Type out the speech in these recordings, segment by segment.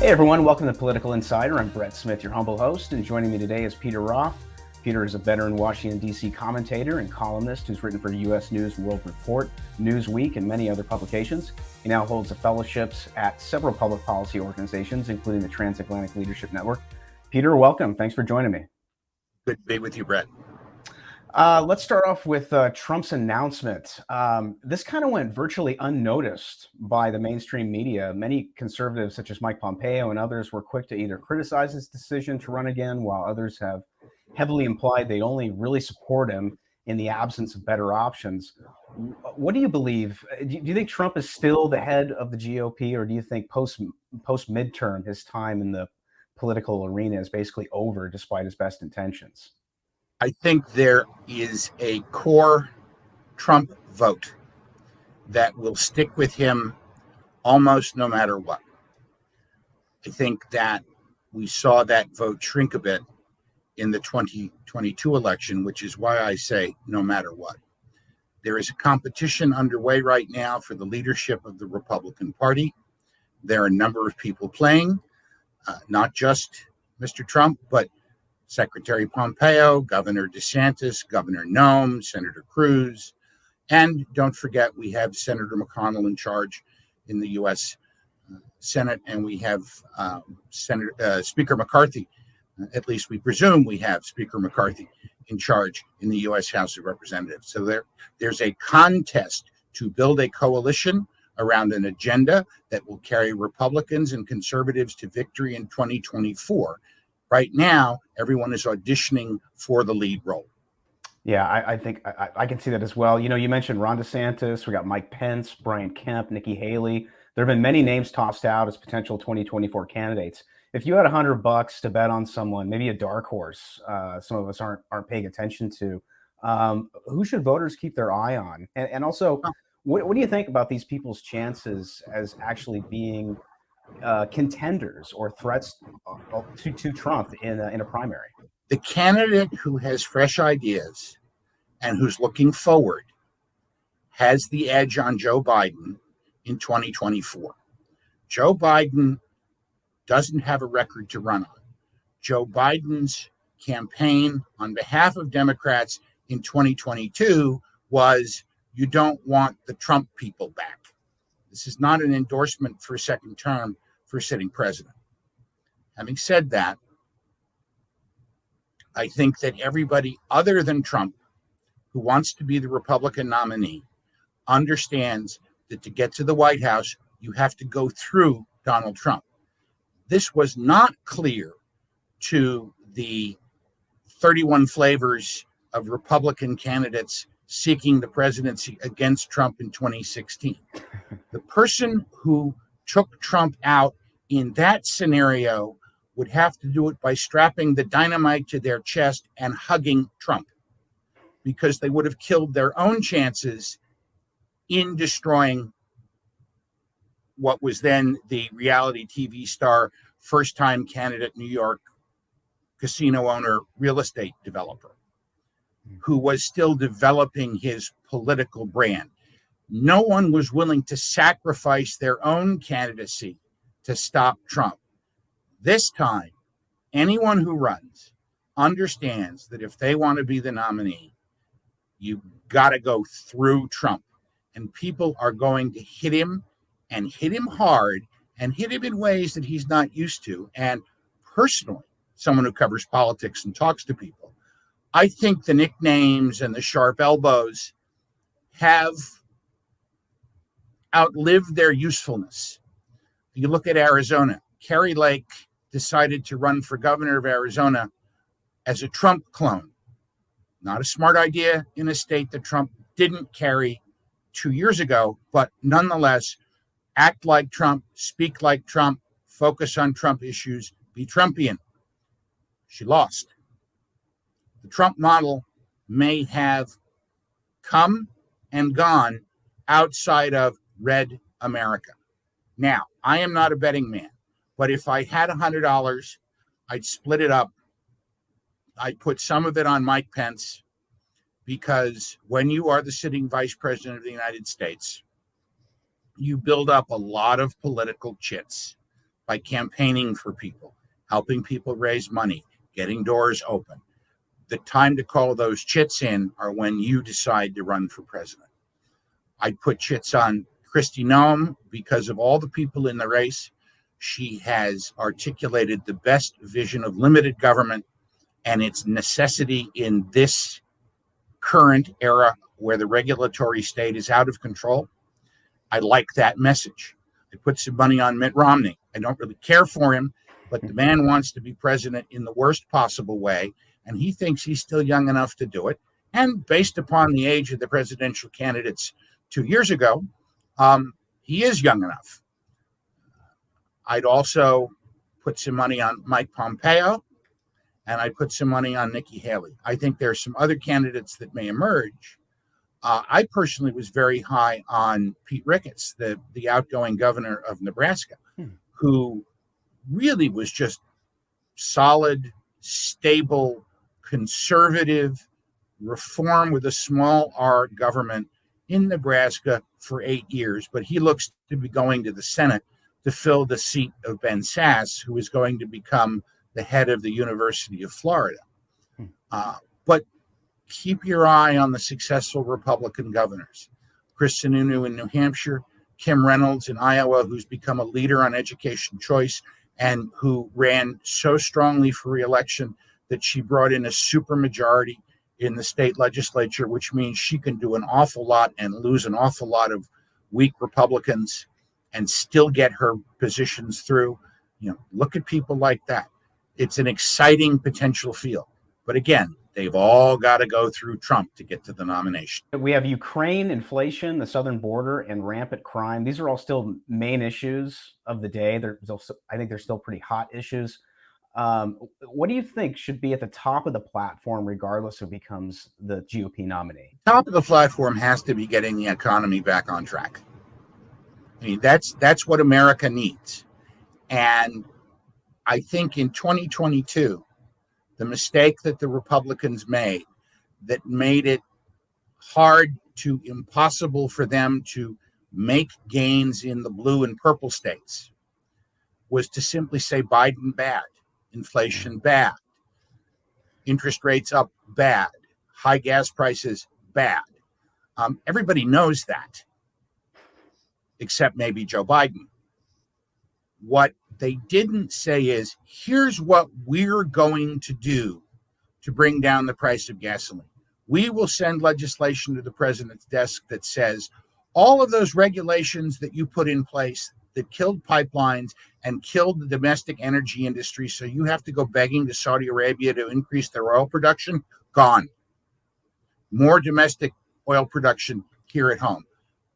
Hey everyone, welcome to Political Insider. I'm Brett Smith, your humble host, and joining me today is Peter Roff. Peter is a veteran Washington, D.C. commentator and columnist who's written for U.S. News, World Report, Newsweek, and many other publications. He now holds fellowships at several public policy organizations, including the Transatlantic Leadership Network. Peter, welcome. Thanks for joining me. Good to be with you, Brett. Let's start off with Trump's announcement. This kind of went virtually unnoticed by the mainstream media. Many conservatives, such as Mike Pompeo and others, were quick to either criticize his decision to run again, while others have heavily implied they only really support him in the absence of better options. What do you believe? Do you think Trump is still the head of the GOP, or do you think post midterm his time in the political arena is basically over, despite his best intentions? I think there is a core Trump vote that will stick with him almost no matter what. I think that we saw that vote shrink a bit in the 2022 election, which is why I say no matter what. There is a competition underway right now for the leadership of the Republican Party. There are a number of people playing, not just Mr. Trump, but Secretary Pompeo, Governor DeSantis, Governor Nome, Senator Cruz, and don't forget we have Senator McConnell in charge in the U.S. Senate, and we have Speaker McCarthy. At least we presume we have Speaker McCarthy in charge in the U.S. House of Representatives. So there's a contest to build a coalition around an agenda that will carry Republicans and conservatives to victory in 2024. Right now, everyone is auditioning for the lead role. Yeah, I think I can see that as well. You know, you mentioned Ron DeSantis. We got Mike Pence, Brian Kemp, Nikki Haley. There have been many names tossed out as potential 2024 candidates. If you had $100 to bet on someone, maybe a dark horse, some of us aren't paying attention to, who should voters keep their eye on? And also, what do you think about these people's chances as actually being contenders or threats to Trump in a primary? The candidate who has fresh ideas and who's looking forward has the edge on Joe Biden in 2024. Joe Biden doesn't have a record to run on. Joe Biden's campaign on behalf of Democrats in 2022 was, you don't want the Trump people back. This is not an endorsement for a second term for sitting president. Having said that, I think that everybody other than Trump who wants to be the Republican nominee understands that to get to the White House, you have to go through Donald Trump. This was not clear to the 31 flavors of Republican candidates seeking the presidency against Trump in 2016. The person who took Trump out in that scenario would have to do it by strapping the dynamite to their chest and hugging Trump, because they would have killed their own chances in destroying what was then the reality TV star, first-time candidate, New York casino owner, real estate developer, who was still developing his political brand. No one was willing to sacrifice their own candidacy to stop Trump. This time, anyone who runs understands that if they want to be the nominee, you got to go through Trump. And people are going to hit him and hit him hard and hit him in ways that he's not used to. And personally, someone who covers politics and talks to people, I think the nicknames and the sharp elbows have outlived their usefulness. You look at Arizona. Kerry Lake decided to run for governor of Arizona as a Trump clone. Not a smart idea in a state that Trump didn't carry 2 years ago, but nonetheless, act like Trump, speak like Trump, focus on Trump issues, be Trumpian. She lost. The Trump model may have come and gone outside of red America. Now, I am not a betting man, but if I had $100, I'd split it up. I'd put some of it on Mike Pence, because when you are the sitting vice president of the United States, you build up a lot of political chits by campaigning for people, helping people raise money, getting doors open. The time to call those chits in are when you decide to run for president. I'd put chits on Kristi Noem because of all the people in the race. She has articulated the best vision of limited government and its necessity in this current era where the regulatory state is out of control. I like that message. I put some money on Mitt Romney. I don't really care for him, but the man wants to be president in the worst possible way, and he thinks he's still young enough to do it. And based upon the age of the presidential candidates 2 years ago, he is young enough. I'd also put some money on Mike Pompeo, and I'd put some money on Nikki Haley. I think there are some other candidates that may emerge. I personally was very high on Pete Ricketts, the outgoing governor of Nebraska, who really was just solid, stable, conservative, reform with a small R government in Nebraska for 8 years. But he looks to be going to the Senate to fill the seat of Ben Sasse, who is going to become the head of the University of Florida. But keep your eye on the successful Republican governors. Chris Sununu in New Hampshire, Kim Reynolds in Iowa, who's become a leader on education choice and who ran so strongly for re-election that she brought in a supermajority in the state legislature, which means she can do an awful lot and lose an awful lot of weak Republicans and still get her positions through. Look at people like that. It's an exciting potential field. But again, they've all got to go through Trump to get to the nomination. We have Ukraine, inflation, the southern border, and rampant crime. These are all still main issues of the day. I think they're still pretty hot issues. What do you think should be at the top of the platform, regardless of who becomes the GOP nominee? Top of the platform has to be getting the economy back on track. I mean, that's what America needs. And I think in 2022, the mistake that the Republicans made that made it hard to impossible for them to make gains in the blue and purple states was to simply say Biden bad, inflation bad, interest rates up bad, high gas prices bad. Everybody knows that, except maybe Joe Biden. What they didn't say is, here's what we're going to do to bring down the price of gasoline. We will send legislation to the president's desk that says all of those regulations that you put in place that killed pipelines and killed the domestic energy industry, so you have to go begging to Saudi Arabia to increase their oil production, gone. More domestic oil production here at home.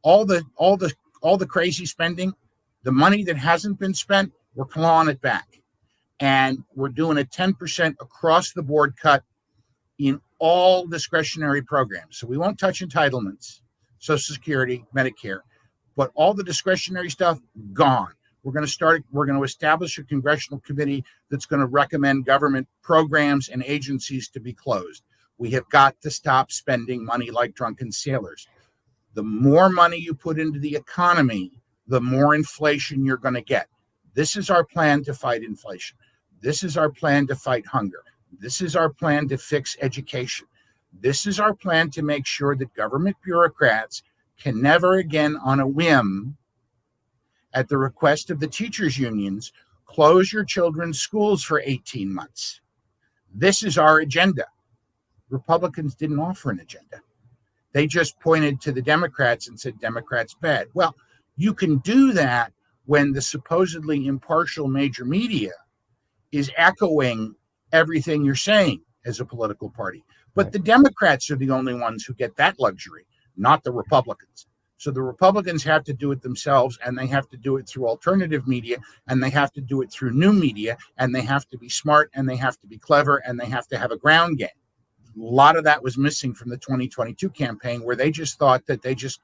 All the crazy spending, the money that hasn't been spent, we're clawing it back. And we're doing a 10% across the board cut in all discretionary programs. So we won't touch entitlements, Social Security, Medicare, but all the discretionary stuff, gone. We're going to establish a congressional committee that's going to recommend government programs and agencies to be closed. We have got to stop spending money like drunken sailors. The more money you put into the economy, the more inflation you're going to get. This is our plan to fight inflation. This is our plan to fight hunger. This is our plan to fix education. This is our plan to make sure that government bureaucrats can never again, on a whim, at the request of the teachers' unions, close your children's schools for 18 months. This is our agenda. Republicans didn't offer an agenda. They just pointed to the Democrats and said, Democrats bad. Well, you can do that when the supposedly impartial major media is echoing everything you're saying as a political party. But the Democrats are the only ones who get that luxury, not the Republicans. So the Republicans have to do it themselves, and they have to do it through alternative media, and they have to do it through new media, and they have to be smart, and they have to be clever, and they have to have a ground game. A lot of that was missing from the 2022 campaign, where they just thought that they just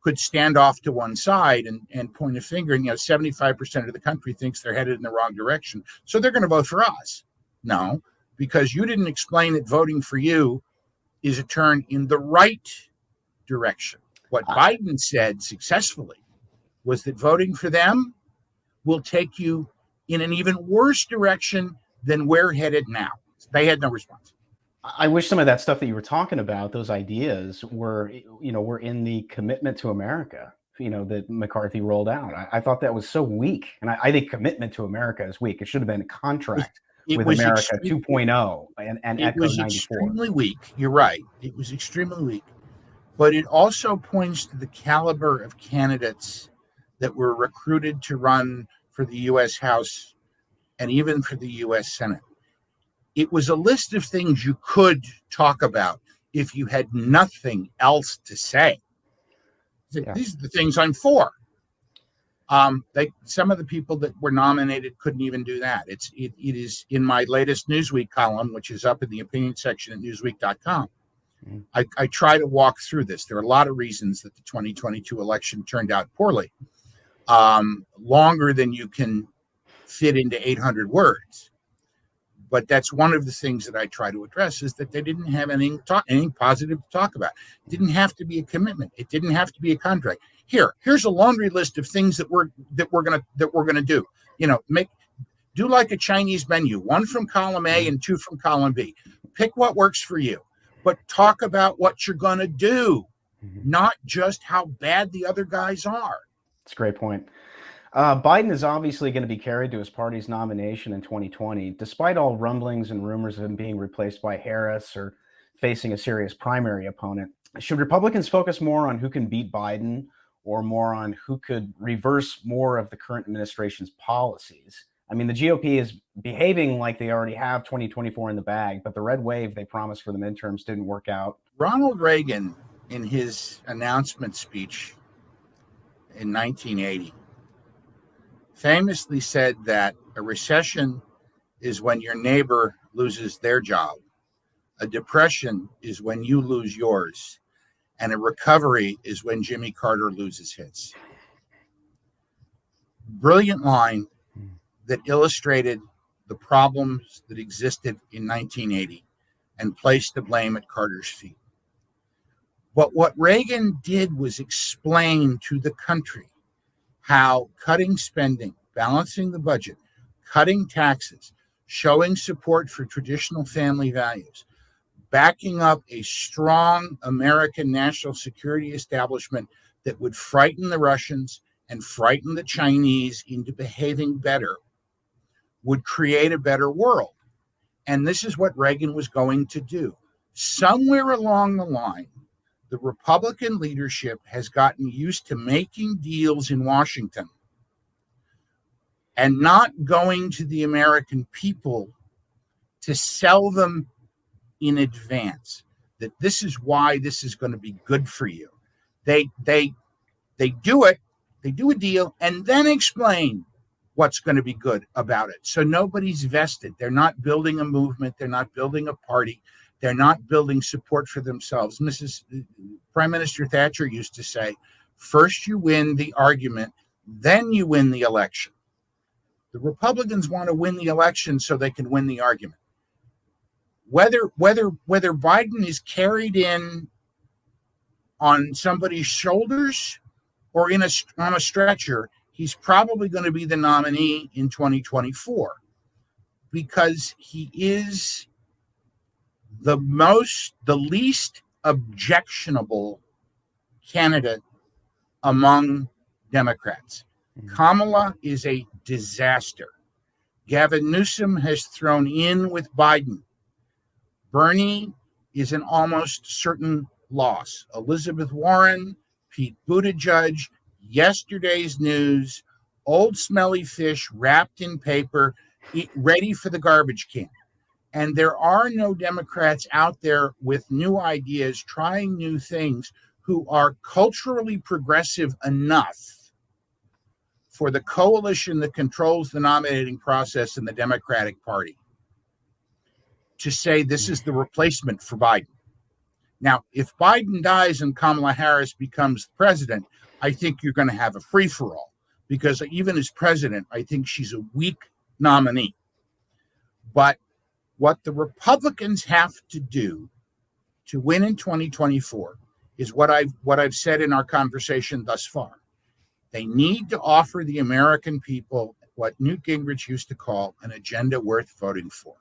could stand off to one side and point a finger. And 75% of the country thinks they're headed in the wrong direction, so they're going to vote for us. No, because you didn't explain that voting for you is a turn in the right direction. What Biden said successfully was that voting for them will take you in an even worse direction than we're headed now. They had no response. I wish some of that stuff that you were talking about, those ideas were, were in the commitment to America, that McCarthy rolled out. I thought that was so weak. And I think commitment to America is weak. It should have been a contract with America 2.0 and it Echo was 94. Extremely weak. You're right. It was extremely weak. But it also points to the caliber of candidates that were recruited to run for the U.S. House and even for the U.S. Senate. It was a list of things you could talk about if you had nothing else to say. Yeah. These are the things I'm for. Some of the people that were nominated couldn't even do that. It is in my latest Newsweek column, which is up in the opinion section at newsweek.com. I try to walk through this. There are a lot of reasons that the 2022 election turned out poorly, longer than you can fit into 800 words. But that's one of the things that I try to address, is that they didn't have anything positive to talk about. It didn't have to be a commitment. It didn't have to be a contract. Here's a laundry list of things that we're gonna do. Do like a Chinese menu, 1 from column A and 2 from column B. Pick what works for you, but talk about what you're gonna do, not just how bad the other guys are. That's a great point. Biden is obviously going to be carried to his party's nomination in 2020, despite all rumblings and rumors of him being replaced by Harris or facing a serious primary opponent. Should Republicans focus more on who can beat Biden or more on who could reverse more of the current administration's policies? I mean, the GOP is behaving like they already have 2024 in the bag, but the red wave they promised for the midterms didn't work out. Ronald Reagan, in his announcement speech in 1980, famously said that a recession is when your neighbor loses their job. A depression is when you lose yours. And a recovery is when Jimmy Carter loses his. Brilliant line that illustrated the problems that existed in 1980 and placed the blame at Carter's feet. But what Reagan did was explain to the country how cutting spending, balancing the budget, cutting taxes, showing support for traditional family values, backing up a strong American national security establishment that would frighten the Russians and frighten the Chinese into behaving better, would create a better world. And this is what Reagan was going to do. Somewhere along the line, the Republican leadership has gotten used to making deals in Washington and not going to the American people to sell them in advance that this is why this is going to be good for you. They do it, they do a deal, and then explain what's going to be good about it. So nobody's vested. They're not building a movement. They're not building a party. They're not building support for themselves. Prime Minister Thatcher used to say, first you win the argument, then you win the election. The Republicans want to win the election so they can win the argument. Whether Biden is carried in on somebody's shoulders or on a stretcher, he's probably going to be the nominee in 2024 because he is the least objectionable candidate among Democrats. Kamala is a disaster. Gavin Newsom has thrown in with Biden. Bernie is an almost certain loss. Elizabeth Warren, Pete Buttigieg, yesterday's news, old smelly fish wrapped in paper, ready for the garbage can. And there are no Democrats out there with new ideas, trying new things, who are culturally progressive enough for the coalition that controls the nominating process in the Democratic Party to say this is the replacement for Biden. Now, if Biden dies and Kamala Harris becomes president, I think you're going to have a free-for-all, because even as president, I think she's a weak nominee. But what the Republicans have to do to win in 2024 is what I've said in our conversation thus far. They need to offer the American people what Newt Gingrich used to call an agenda worth voting for.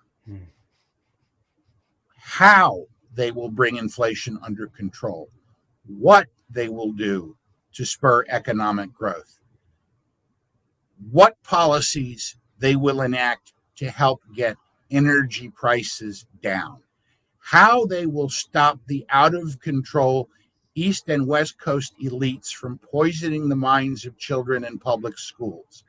How they will bring inflation under control, what they will do to spur economic growth, what policies they will enact to help get energy prices down, how they will stop the out of control East and West Coast elites from poisoning the minds of children in public schools,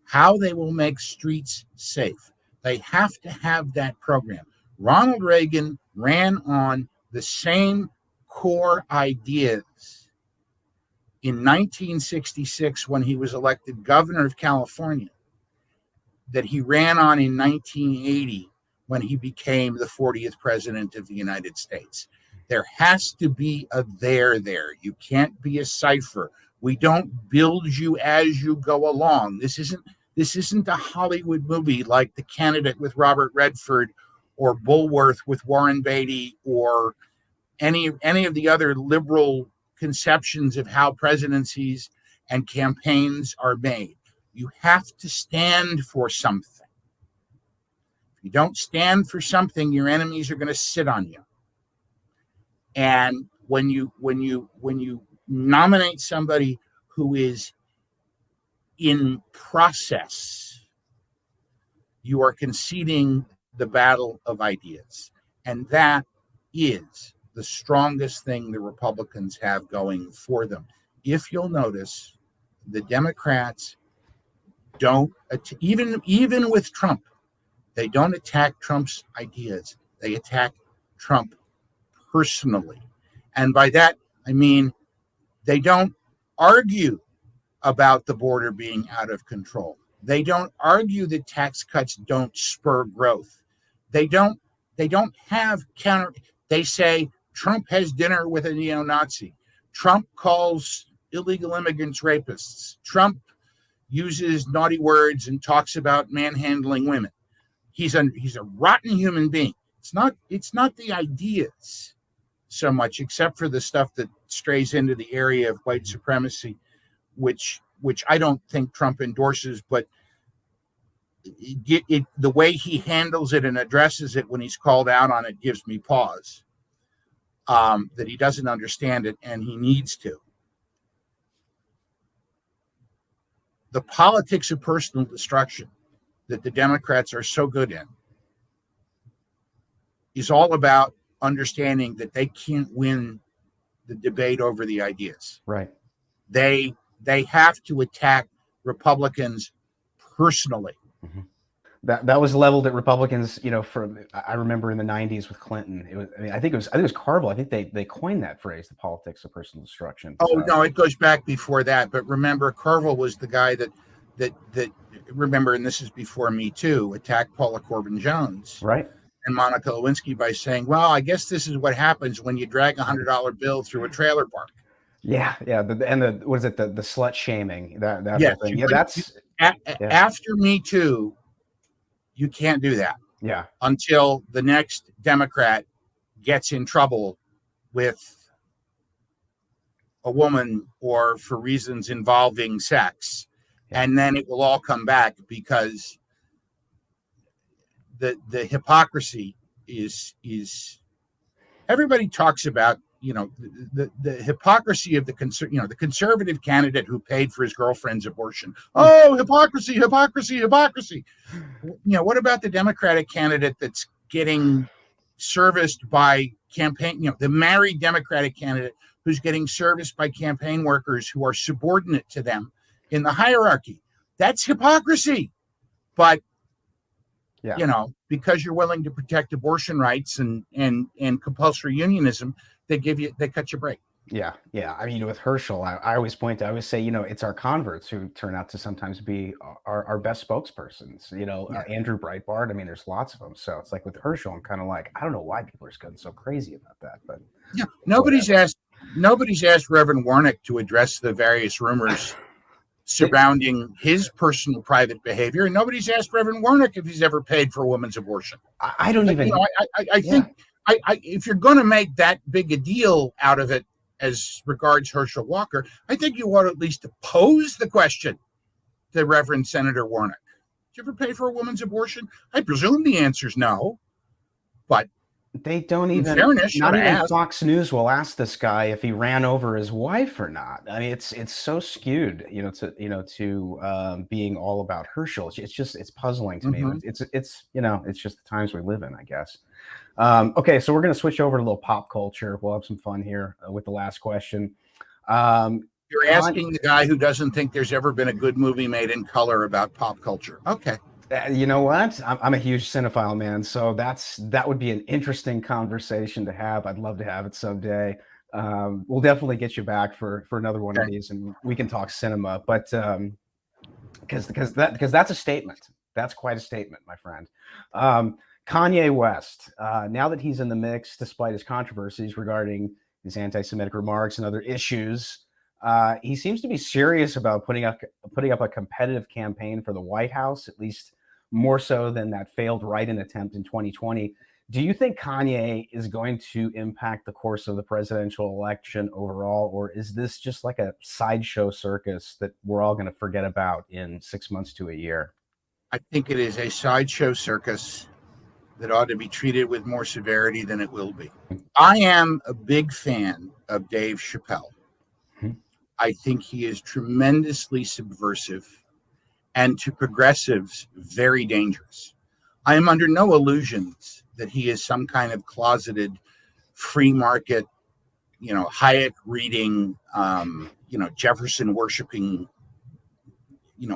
how they will make streets safe. They have to have that program. Ronald Reagan ran on the same core ideas in 1966 when he was elected governor of California that he ran on in 1980 when he became the 40th president of the United States. There has to be a there. You can't be a cipher. We don't build you as you go along. This isn't a Hollywood movie like The Candidate with Robert Redford or Bulworth with Warren Beatty or any of the other liberal conceptions of how presidencies and campaigns are made. You have to stand for something. If you don't stand for something, your enemies are going to sit on you. And when you nominate somebody who is in process, you are conceding the battle of ideas. And that is the strongest thing the Republicans have going for them. If you'll notice, the Democrats don't, even with Trump, they don't attack Trump's ideas. They attack Trump personally. And by that, I mean, they don't argue about the border being out of control. They don't argue that tax cuts don't spur growth. They don't have counter. They say Trump has dinner with a neo-Nazi. Trump calls illegal immigrants rapists. Trump uses naughty words and talks about manhandling women. He's a rotten human being. It's not the ideas so much, except for the stuff that strays into the area of white supremacy, which I don't think Trump endorses, but the way he handles it and addresses it when he's called out on it gives me pause. That he doesn't understand it, and he needs to. The politics of personal destruction that the Democrats are so good in is all about understanding that they can't win the debate over the ideas. Right. They have to attack Republicans personally. Mm-hmm. That was leveled at Republicans, I remember in the 90s with Clinton. It was, I think it was Carville. I think they coined that phrase, the politics of personal destruction. Oh, no, it goes back before that. But remember, Carville was the guy that remember, and this is before Me Too, attacked Paula Corbin Jones. Right. And Monica Lewinsky by saying, well, I guess this is what happens when you drag $100 bill through a trailer park. Yeah. The what is it? The slut shaming, that yes, thing. Yeah, that's after Me Too. You can't do that. Yeah. Until the next Democrat gets in trouble with a woman or for reasons involving sex. Yeah. And then it will all come back because the hypocrisy is everybody talks about, the hypocrisy of the conservative candidate who paid for his girlfriend's abortion. Oh, hypocrisy. What about the Democratic candidate that's getting serviced by campaign, the married Democratic candidate who's getting serviced by campaign workers who are subordinate to them in the hierarchy? That's hypocrisy. But because you're willing to protect abortion rights and compulsory unionism, they cut you a break. Yeah. I mean, with Herschel, I always say, it's our converts who turn out to sometimes be our best spokespersons. Andrew Breitbart. I mean, there's lots of them. So it's like with Herschel, I'm kind of like, I don't know why people are getting so crazy about that. But yeah, nobody's asked Reverend Warnock to address the various rumors surrounding his personal private behavior, and nobody's asked Reverend Warnock if he's ever paid for a woman's abortion. I don't even. I think if you're going to make that big a deal out of it as regards Herschel Walker, I think you ought at least to pose the question to Reverend Senator Warnock. you ever pay for a woman's abortion? I presume the answer is no. But they don't in even, fairness, not even ask. Fox News will ask this guy if he ran over his wife or not. I mean, it's so skewed, to being all about Herschel. It's puzzling to me. Mm-hmm. It's just the times we live in, I guess. Okay, so we're going to switch over to a little pop culture. We'll have some fun here with the last question. You're asking the guy who doesn't think there's ever been a good movie made in color about pop culture. Okay. You know what? I'm a huge cinephile, man. So that would be an interesting conversation to have. I'd love to have it someday. We'll definitely get you back for another one of these, and we can talk cinema. But because that's a statement. That's quite a statement, my friend. Kanye West. Now that he's in the mix, despite his controversies regarding his anti-Semitic remarks and other issues, he seems to be serious about putting up a competitive campaign for the White House, at least more so than that failed write-in attempt in 2020. Do you think Kanye is going to impact the course of the presidential election overall, or is this just like a sideshow circus that we're all going to forget about in 6 months to a year? I think it is a sideshow circus that ought to be treated with more severity than it will be. I am a big fan of Dave Chappelle. I think he is tremendously subversive and to progressives very dangerous. I am under no illusions that he is some kind of closeted free market, Hayek reading, Jefferson worshiping,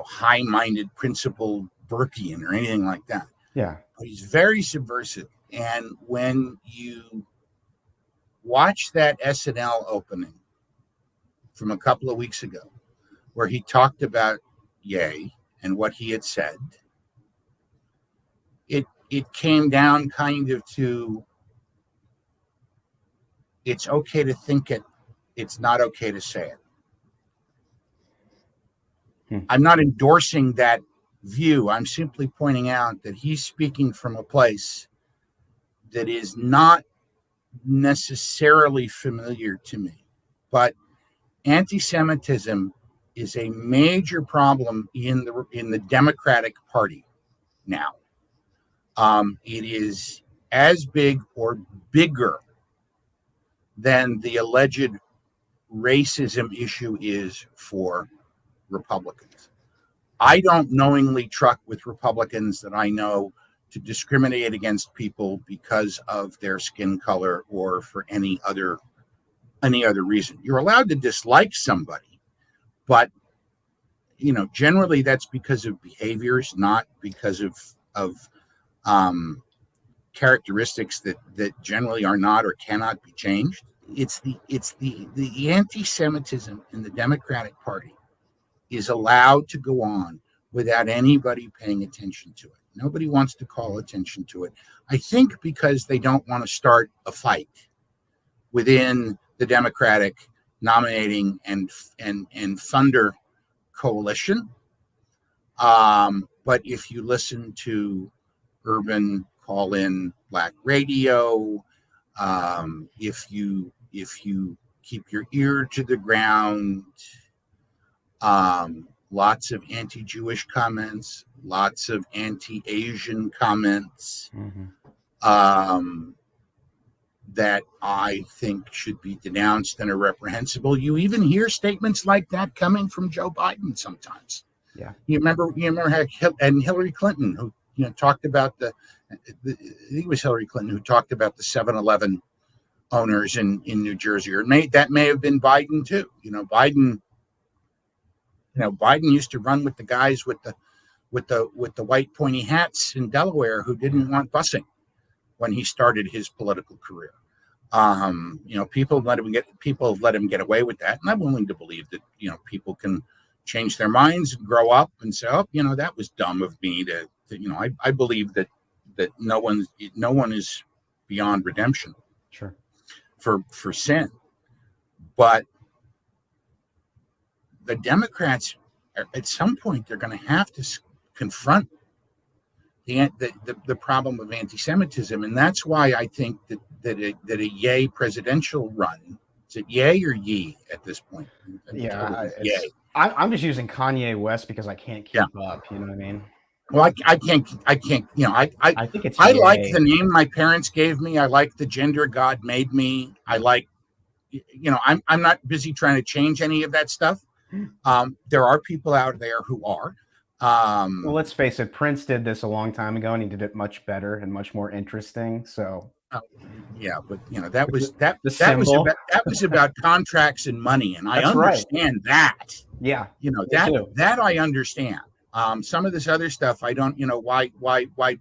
high-minded principled Burkean or anything like that. Yeah. But he's very subversive. And when you watch that SNL opening from a couple of weeks ago, where he talked about Ye and what he had said, it came down kind of to, it's okay to think it, it's not okay to say it. I'm not endorsing that view. I'm simply pointing out that he's speaking from a place that is not necessarily familiar to me. But anti-Semitism is a major problem in the Democratic Party now. It is as big or bigger than the alleged racism issue is for Republicans. I don't knowingly truck with Republicans that I know to discriminate against people because of their skin color or for any other reason. You're allowed to dislike somebody, but generally that's because of behaviors, not because of characteristics that generally are not or cannot be changed. It's the anti-Semitism in the Democratic Party is allowed to go on without anybody paying attention to it. Nobody wants to call attention to it. I think because they don't want to start a fight within the Democratic nominating and funder coalition. But if you listen to urban call-in black radio, if you keep your ear to the ground, lots of anti-Jewish comments, lots of anti-Asian comments, that I think should be denounced and are reprehensible. You even hear statements like that coming from Joe Biden sometimes. Yeah. You remember how, and Hillary Clinton, who talked about I think it was Hillary Clinton who talked about the 7-Eleven owners in New Jersey, or that may have been Biden too. Biden used to run with the guys with the white pointy hats in Delaware who didn't want busing when he started his political career. People let him get away with that, and I'm willing to believe that people can change their minds and grow up and say, oh, that was dumb of me to I believe that no one is beyond redemption. Sure. For sin, but the Democrats at some point they're going to have to confront the problem of anti-Semitism, and that's why I think that a Ye presidential run, is it Ye or Ye at this point? Yeah, I'm just using Kanye West because I can't keep up. You know what I mean? Well, I can't, I think it's I like yay. the name my parents gave me. I like the gender God made me. I like, I'm not busy trying to change any of that stuff. There are people out there who are. Well, Um, let's face it, Prince did this a long time ago, and he did it much better and much more interesting. So uh, yeah, but that was the symbol. that was about contracts and money, and I That's right. understand that. Yeah, me That too. I understand. Some of this other stuff, I don't. Why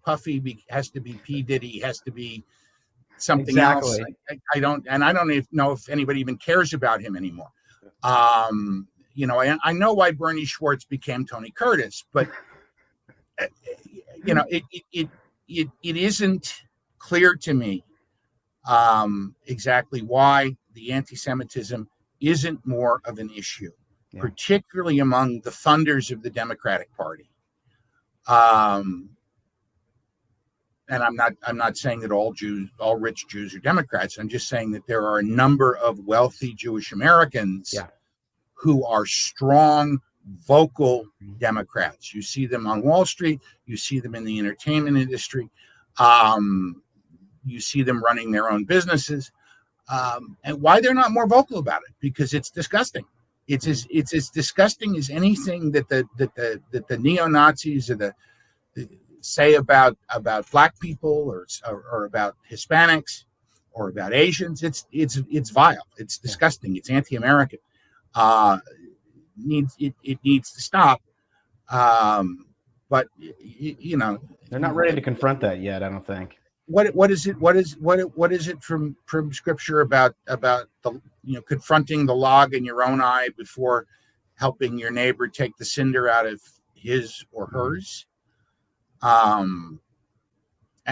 Puffy has to be P Diddy, has to be something else. Exactly. I don't, and I don't even know if anybody even cares about him anymore. I know why Bernie Schwartz became Tony Curtis, but it isn't clear to me exactly why the anti-Semitism isn't more of an issue, Yeah. particularly among the funders of the Democratic Party. And I'm not saying that all rich Jews are Democrats. I'm just saying that there are a number of wealthy Jewish Americans who are strong, vocal Democrats. You see them on Wall Street. You see them in the entertainment industry. You see them running their own businesses. And why they're not more vocal about it? Because it's disgusting. It's as disgusting as anything that the neo-Nazis or the say about Black people or about Hispanics or about Asians. It's vile. It's disgusting. It's anti-American. It needs to stop. But They're not ready to confront that yet, I don't think. What is it from scripture about the confronting the log in your own eye before helping your neighbor take the cinder out of his or hers? And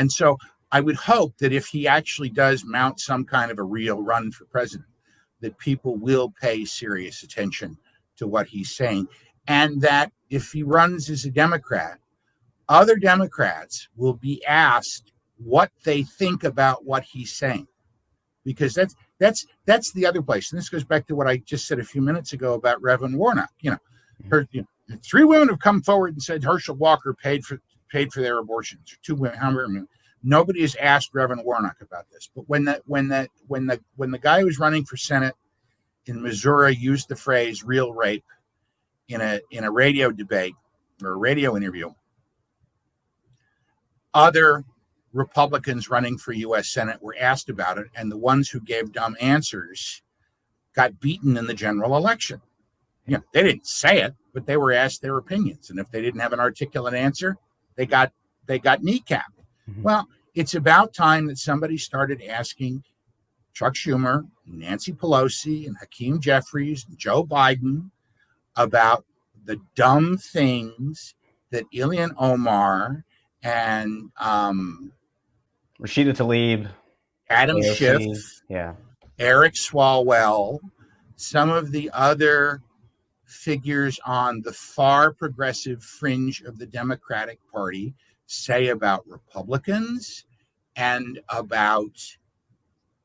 so I would hope that if he actually does mount some kind of a real run for president, that people will pay serious attention to what he's saying, and that if he runs as a Democrat, other Democrats will be asked what they think about what he's saying, because that's the other place. And this goes back to what I just said a few minutes ago about Reverend Warnock. Three women have come forward and said Herschel Walker paid for their abortions, or two women. However, nobody has asked Reverend Warnock about this. But when the guy who was running for Senate in Missouri used the phrase "real rape" in a radio debate or a radio interview, other Republicans running for U.S. Senate were asked about it, and the ones who gave dumb answers got beaten in the general election. They didn't say it, but they were asked their opinions, and if they didn't have an articulate answer, they got kneecapped. Mm-hmm. Well, it's about time that somebody started asking Chuck Schumer, Nancy Pelosi, and Hakeem Jeffries, and Joe Biden about the dumb things that Ilhan Omar and Rashida Tlaib, Adam Schiff, Eric Swalwell, some of the other figures on the far progressive fringe of the Democratic Party say about Republicans and about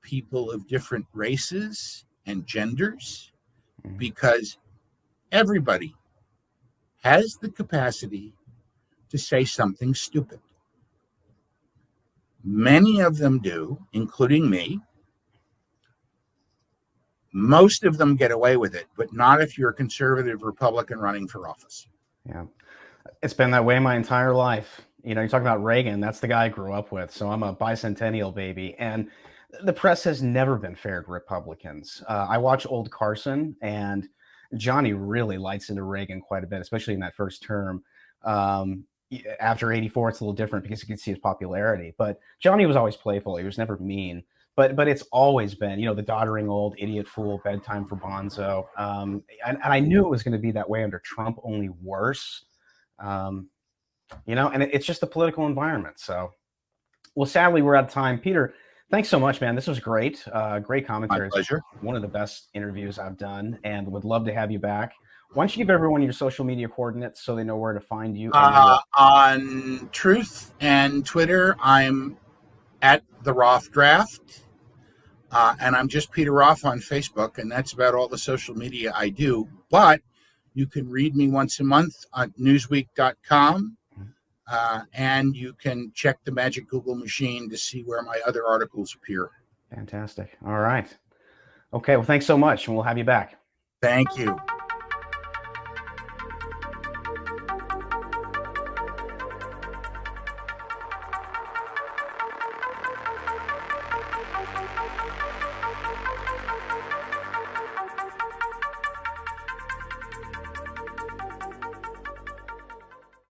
people of different races and genders, because everybody has the capacity to say something stupid. Many of them do, including me. Most of them get away with it, but not if you're a conservative Republican running for office. Yeah. It's been that way my entire life. You're talking about Reagan. That's the guy I grew up with. So I'm a bicentennial baby. And the press has never been fair to Republicans. I watch old Carson, and Johnny really lights into Reagan quite a bit, especially in that first term. After 84, it's a little different because you can see his popularity. But Johnny was always playful. He was never mean. But it's always been, the doddering old idiot fool, bedtime for Bonzo. And I knew it was going to be that way under Trump, only worse. And it's just the political environment. So, well, sadly, we're out of time. Peter, thanks so much, man. This was great. Great commentary. My pleasure. One of the best interviews I've done, and would love to have you back. Why don't you give everyone your social media coordinates so they know where to find you? On Truth and Twitter, I'm at the Roff Draft. And I'm just Peter Roff on Facebook, and that's about all the social media I do. But you can read me once a month on Newsweek.com. And you can check the magic Google machine to see where my other articles appear. Fantastic. All right. Okay. Well, thanks so much, and we'll have you back. Thank you.